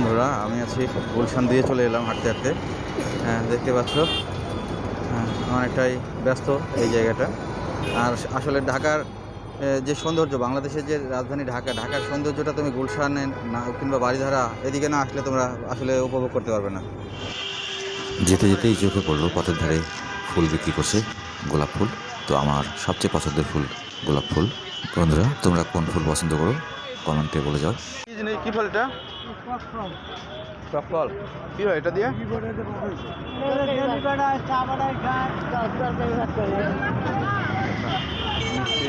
বন্ধুরা, আমি আছি গুলশান দিয়ে চলে এলাম হাঁটতে হাঁটতে। দেখতে পাচ্ছ অনেকটাই ব্যস্ত এই জায়গাটা। আর আসলে ঢাকার যে সৌন্দর্য, বাংলাদেশের যে রাজধানী ঢাকার সৌন্দর্যটা তুমি গুলশানে না কিংবা বারিধারা এদিকে না আসলে তোমরা আসলে উপভোগ করতে পারবে না। যেতে যেতেই চোখে পড়লো পথের ধারে ফুল বিক্রি করছে, গোলাপ ফুল। তো আমার সবচেয়ে পছন্দের ফুল গোলাপ ফুল। বন্ধুরা, তোমরা কোন ফুল পছন্দ করো কমেন্টে বলে যাও। কি জিনিস, কি ফল এটা? টক ফল। কি হয় এটা দিয়ে? মিষ্টি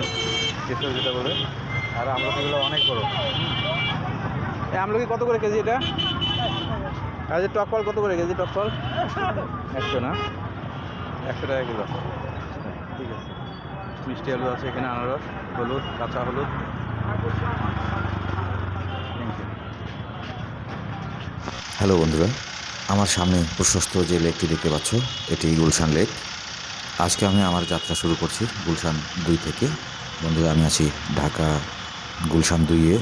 কেশর যেটা বলে। আর আমলকিগুলো অনেক বড়। এই আমলকি কত করে কেজি এটা? আর যে টক ফল কত করে কেজি? টক ফল 100 না, 100 টাকা কিলো। ঠিক আছে। মিষ্টি আলু আছে এখানে, আনারস, হলুদ, কাঁচা হলুদ। হ্যালো বন্ধুরা, আমার সামনে প্রশস্ত যে লেকটি দেখতে পাচ্ছ, এটি গুলশান লেক। আজকে আমি আমার যাত্রা শুরু করছি গুলশান 2 থেকে। বন্ধুরা, আমি আছি ঢাকা গুলশান 2-এ।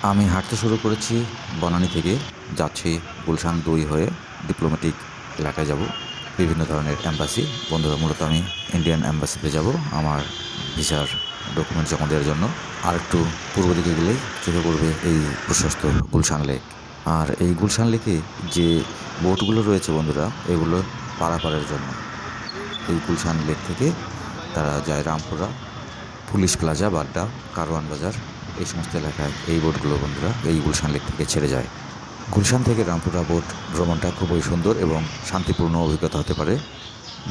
আমি হাঁটতে শুরু করেছি বনানী থেকে, যাচ্ছি গুলশান 2 হয়ে ডিপ্লোম্যাটিক এলাকায় যাব, বিভিন্ন ধরনের অ্যাম্বাসি। বন্ধুরা, মূলত আমি ইন্ডিয়ান অ্যাম্বাসিতে যাব আমার ভিসার ডকুমেন্ট জমা দেওয়ার জন্য। আর একটু পূর্ব দিকে গেলেই চোখে পড়বে এই প্রশস্ত গুলশান লেক। আর এই গুলশান লেকে যে বোটগুলো রয়েছে বন্ধুরা, এগুলো পারাপারের জন্য। এই গুলশান লেক থেকে তারা যায় রামপুরা, পুলিশ প্লাজা, বাড্ডা, কারওয়ান বাজার, এই সমস্ত এলাকায় এই বোটগুলো বন্ধুরা এই গুলশান লেক থেকে ছেড়ে যায়। গুলশান থেকে রামপুরা বোট ভ্রমণটা খুবই সুন্দর এবং শান্তিপূর্ণ অভিজ্ঞতা হতে পারে।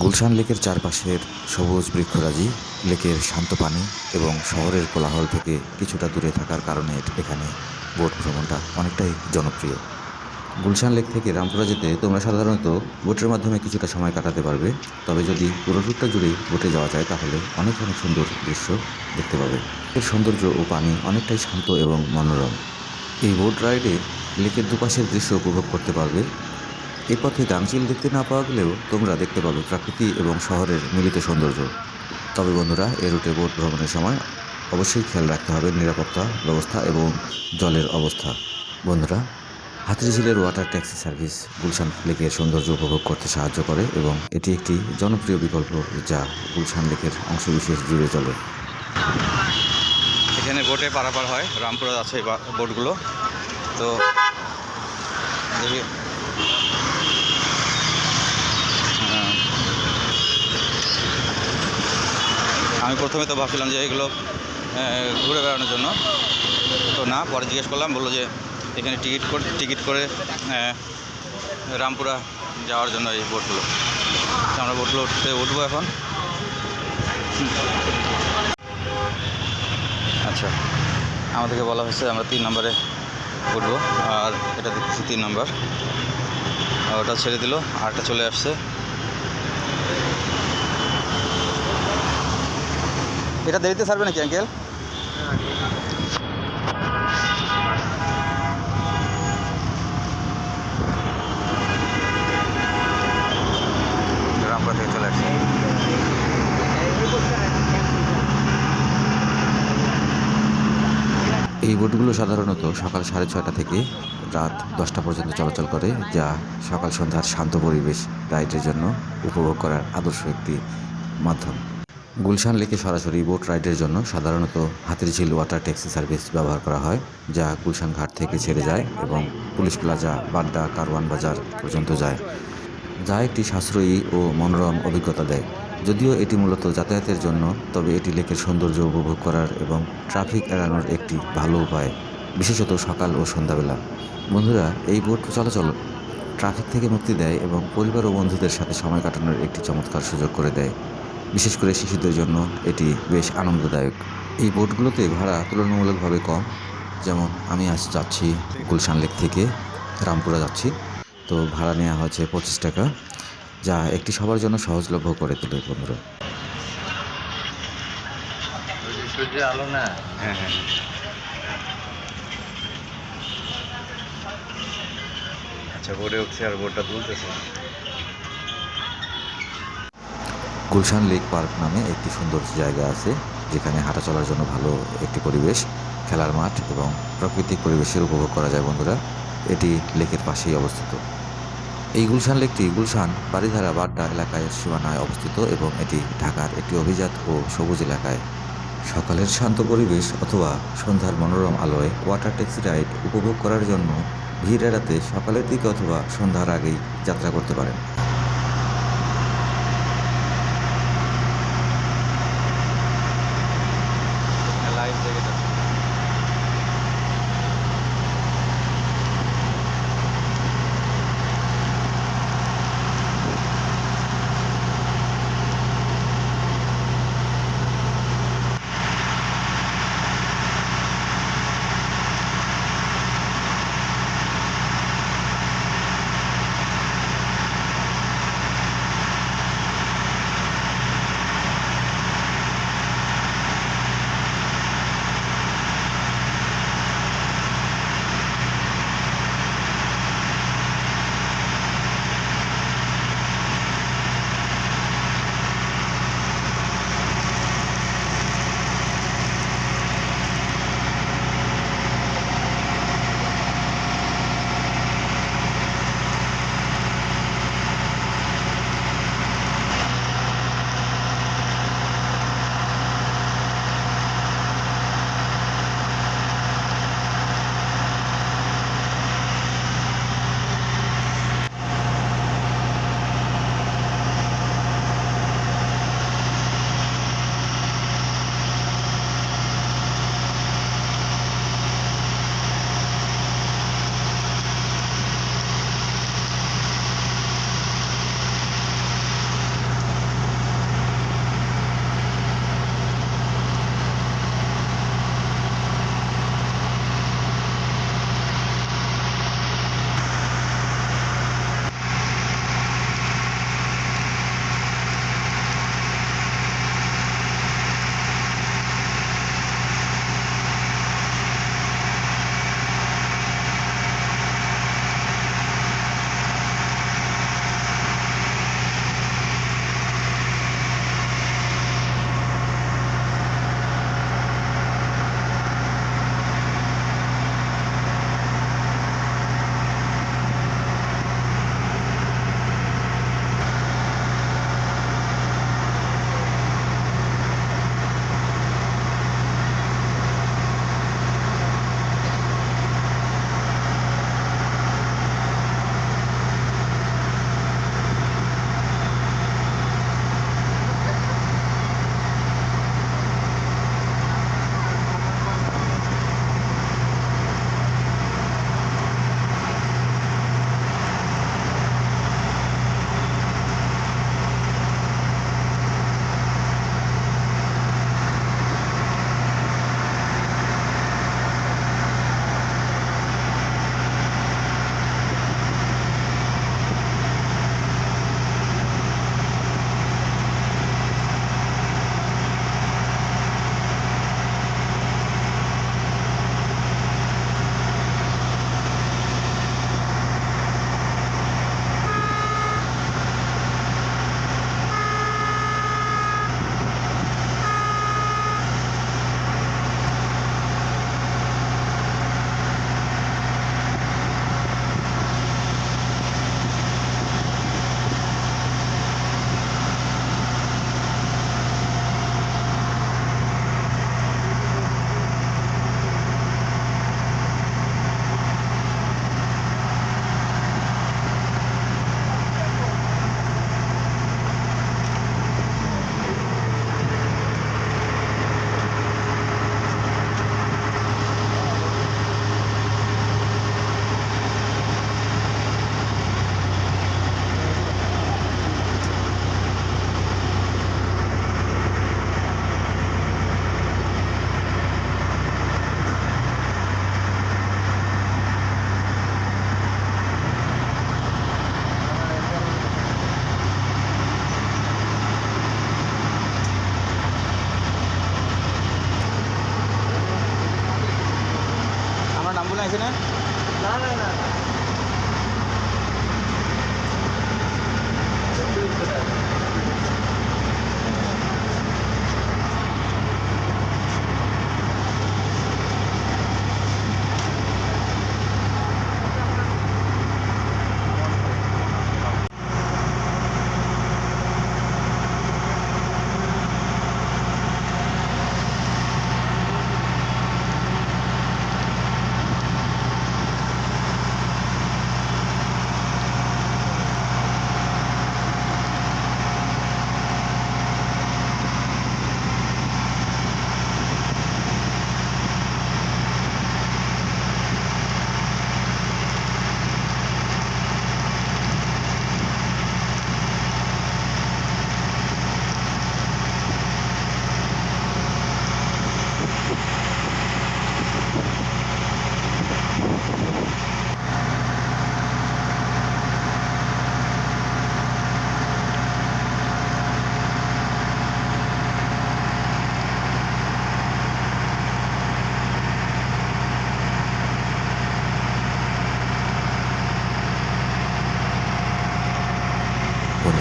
গুলশান লেকের চারপাশের সবুজ বৃক্ষরাজি, লেকের শান্ত পানি এবং শহরের কোলাহল থেকে কিছুটা দূরে থাকার কারণে এখানে বোট ভ্রমণটা অনেকটাই জনপ্রিয়। গুলশান লেক থেকে রামপুরা যেতে তোমরা সাধারণত বোটের মাধ্যমে কিছুটা সময় কাটাতে পারবে। তবে যদি পুরো রুটটা জুড়েই বোটে যাওয়া যায় তাহলে অনেক অনেক সুন্দর দৃশ্য দেখতে পাবে। এর সৌন্দর্য ও পানি অনেকটাই শান্ত এবং মনোরম। এই বোট রাইডে লেকের দুপাশের দৃশ্য উপভোগ করতে পারবে। এই পথে গাংচিল দেখতে না পাওয়া গেলেও তোমরা দেখতে পাবে প্রকৃতি এবং শহরের মিলিত সৌন্দর্য। তবে বন্ধুরা, এই রুটে বোট ভ্রমণের সময় অবশ্যই খেয়াল রাখতে হবে নিরাপত্তা ব্যবস্থা এবং জলের অবস্থা। বন্ধুরা, হাতিরঝিলের ওয়াটার ট্যাক্সি সার্ভিস গুলশান লেকের সৌন্দর্য উপভোগ করতে সাহায্য করে এবং এটি একটি জনপ্রিয় বিকল্প যা গুলশান লেকের অংশবিশেষ জুড়ে চলে। এখানে বোটে পারাপার হয়, রামপুরা আছে বোটগুলো। তো দেখি আমি প্রথমে তো ভাবছিলাম যে এগুলো ঘুরে বেড়ানোর জন্য, তো না, পরে জিজ্ঞেস করলাম, বললো যে এখানে টিকিট করে রামপুরা যাওয়ার জন্য এই বোটগুলো। আমরা বোটগুলো উঠবো এখন। আচ্ছা, আমাদেরকে বলা হয়েছে আমরা 3 নম্বরে উঠবো, আর এটা দেখতেছি 3 নম্বর। ওটা ছেড়ে দিল, আরটা চলে আসছে। এটা দেরিতে ছাড়বে নাকি আঙ্কেল? রামপুরা থেকে চলে আসছে। এই বোটগুলো সাধারণত সকাল 6:30 থেকে রাত 10টা পর্যন্ত চলাচল করে, যা সকাল সন্ধ্যার শান্ত পরিবেশ রাইডের জন্য উপভোগ করার আদর্শ একটি মাধ্যম। গুলশান লেকে সরাসরি বোট রাইডের জন্য সাধারণত হাতিরঝিল ওয়াটার ট্যাক্সি সার্ভিস ব্যবহার করা হয়, যা গুলশান ঘাট থেকে ছেড়ে যায় এবং পুলিশ প্লাজা, বাড্ডা, কারওয়ান বাজার পর্যন্ত যায়, যা একটি সাশ্রয়ী ও মনোরম অভিজ্ঞতা দেয়। যদিও এটি মূলত যাতায়াতের জন্য, তবে এটি লেকের সৌন্দর্য উপভোগ করার এবং ট্রাফিক এড়ানোর একটি ভালো উপায়, বিশেষত সকাল ও সন্ধ্যাবেলা। বন্ধুরা, এই বোট চলাচল ট্রাফিক থেকে মুক্তি দেয় এবং পরিবার ও বন্ধুদের সাথে সময় কাটানোর একটি চমৎকার সুযোগ করে দেয়। বিশেষ করে শিশুদের জন্য এটি বেশ আনন্দদায়ক। এই বোটগুলোতে ভাড়া তুলনামূলকভাবে কম। যেমন আমি আজ যাচ্ছি গুলশান লেক থেকে রামপুরা যাচ্ছি, তো ভাড়া নেওয়া হয়েছে 25 টাকা, যা একটি সবার জন্য সহজলভ্য করে তোলে বন্ধুরা। আলো না। হ্যাঁ হ্যাঁ, আচ্ছা, বোটে উঠছে আর বোটটা তুলতেছে। গুলশান লেক পার্ক নামে একটি সুন্দর জায়গা আছে, যেখানে হাঁটা চলার জন্য ভালো একটি পরিবেশ, খেলার মাঠ এবং প্রাকৃতিক পরিবেশের উপভোগ করা যায় বন্ধুরা। এটি লেকের পাশেই অবস্থিত। এই গুলশান লেকটি গুলশান বারিধারা বাড্ডা এলাকায় সীমানায় অবস্থিত এবং এটি ঢাকার একটি অভিজাত ও সবুজ এলাকায়। সকালের শান্ত পরিবেশ অথবা সন্ধ্যার মনোরম আলোয় ওয়াটার ট্যাক্সি রাইড উপভোগ করার জন্য ভিড় এড়াতে সকালের দিকে অথবা সন্ধ্যার আগেই যাত্রা করতে পারেন। লাইভ জ্যাকেট আছে। না এখানে? না না না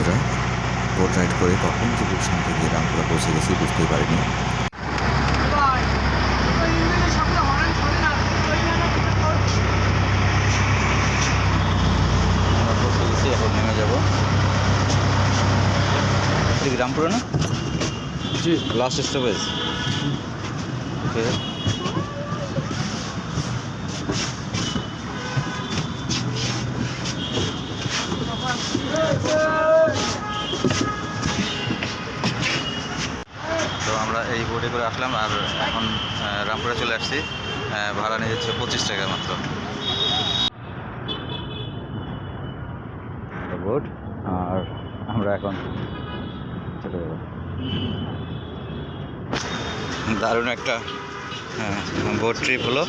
বন্ধুরা বোট রাইড করে কখন যে গুলশান থেকে রামপুরা পৌঁছে গেছি বুঝতেই পারিনি। আমরা পৌঁছে গেছি, এখন নেমে যাবো। এটা কি রামপুরা না? জি, লাস্ট স্টপেজ। ওকে, তো আমরা এই বোটে করে আসলাম আর এখন রামপুরা চলে আসছি। ভাড়া নিয়ে যাচ্ছে 25 টাকা মাত্র বোট। আর আমরা এখন চলে যাবো। দারুণ একটা বোট ট্রিপ হলো।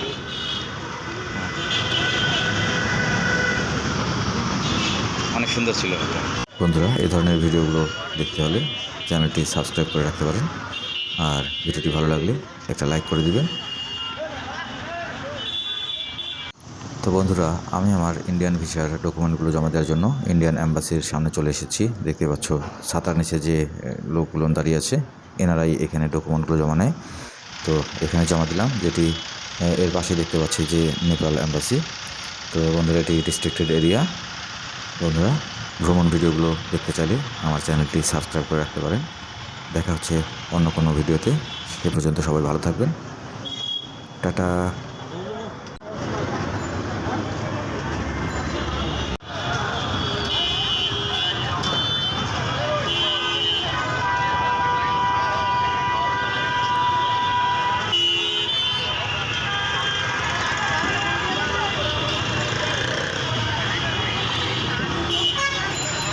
অনেক সুন্দর ছিল। বন্ধুরা এই ধরনের ভিডিওগুলো দেখতে হলে চ্যানেলটি সাবস্ক্রাইব করে রাখতে পারেন, আর ভিডিওটি ভালো লাগলে একটা লাইক করে দিবেন। তো বন্ধুরা আমি আমার ইন্ডিয়ান ভিসার ডকুমেন্টগুলো জমা দেওয়ার জন্য ইন্ডিয়ান অ্যাম্বাসির সামনে চলে এসেছি। দেখতে পাচ্ছ ছাতার নিচে যে লোকগুলো দাঁড়িয়ে আছে, এনারাই এখানে ডকুমেন্টগুলো জমা নেয়। তো এখানে জমা দিলাম, যেটি এর পাশে দেখতে পাচ্ছি যে নেপাল অ্যাম্বাসি। তো বন্ধুরা এটি রেস্ট্রিক্টেড এরিয়া। বন্ধুরা ভ্রমণ ভিডিওগুলো দেখতে চাইলে আমার চ্যানেলটি সাবস্ক্রাইব করে রাখতে পারেন। দেখা হচ্ছে অন্য কোনো ভিডিওতে। সে পর্যন্ত সবাই ভালো থাকবেন। টাটা।